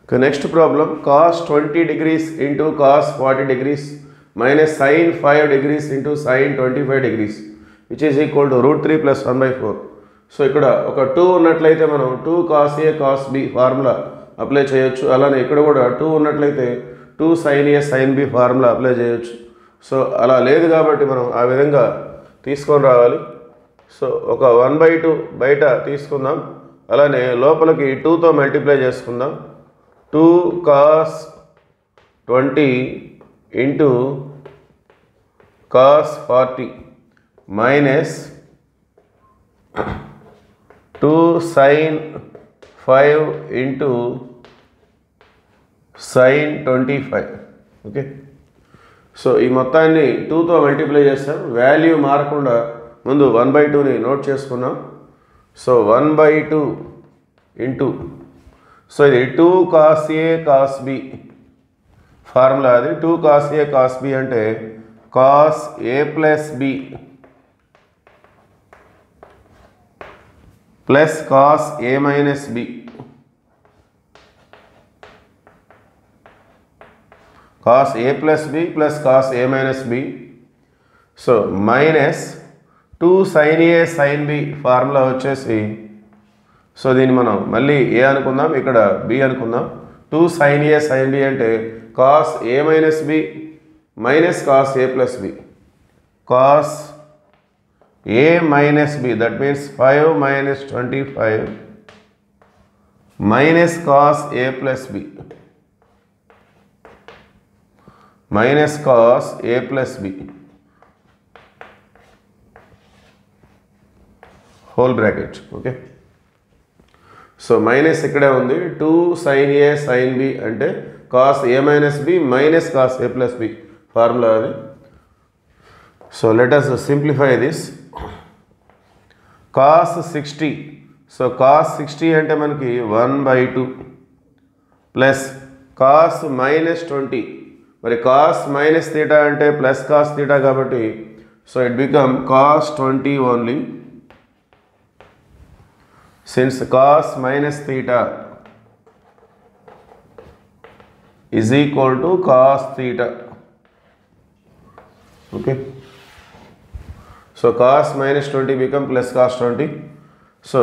Okay, next problem, cos 20 degrees into cos 40 degrees minus sin 5 degrees into sin 25 degrees which is equal to root 3 plus 1 by 4. So ఇక్కడ ఒక 2 ఉన్నట్లయితే మనం 2 cos a cos b formula apply చేయొచ్చు. అలానే ఇక్కడ కూడా 2 ఉన్నట్లయితే 2 sin a sin b formula apply చేయొచ్చు. సో అలా లేదు కాబట్టి మనం ఆ విధంగా తీసుకొని రావాలి. సో ఒక 1/2 బయట తీసుకుందాం, అలానే లోపలికి 2తో మల్టిప్లై చేసుకుందాం. 2 cos 20 into cos 40 minus 2 sin 5 into sin 25. Okay, so ఈ మొత్తాన్ని 2తో మల్టిప్లై చేస్తాం. వాల్యూ మారకుండా ముందు 1/2ని నోట్ చేసుకున్నాం. సో 1/2 ఇంటూ, సో ఇది 2 cos a cos b formula. అది 2 cos a cos b అంటే cos a plus b plus cos a minus b, cos a plus b plus cos a minus b. So minus 2 sin a sin b formula వచ్చేసి, so దీన్ని మనం మళ్ళీ ఏ అనుకుందాం, ఇక్కడ b అనుకుందాం. 2 sin a sin b అంటే cos a minus b minus cos a plus b, cos a minus b, that means 5 minus 25 minus cos a plus b minus cos a plus b whole bracket. Okay, so minus ఇక్కడే ఉంది. 2 sin a sin b అంటే cos a minus b minus cos a plus b formula అది. So let us simplify this. cos 60, so cos 60 అంటే మనకి 1/2 plus cos minus 20, మరి cos minus theta అంటే plus cos theta కాబట్టి so it become cos 20 only. Since cos minus theta is equal to cos theta. Okay, so cos minus 20 become plus cos 20. So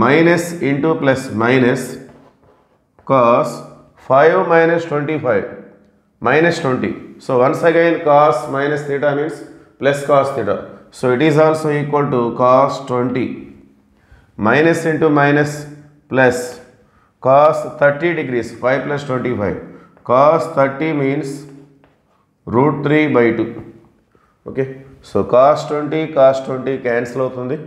minus into plus minus, cos 5 minus 25 minus 20. So once again cos minus theta means plus cos theta. So it is also equal to cos 20 minus into minus plus cos 30 degrees, 5 plus 25, cos 30 means root 3/2. Okay, so cos 20 cancel అవుతుంది.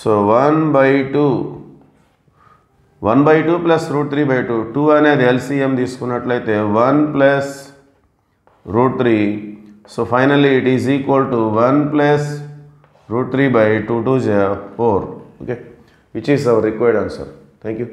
So 1/2 plus root 3/2, 2 అనేది LCM తీసుకున్నట్లయితే 1 plus root 3. So finally it is equal to 1 plus root 3/2, 2 is 4. Okay, which is our required answer. Thank you.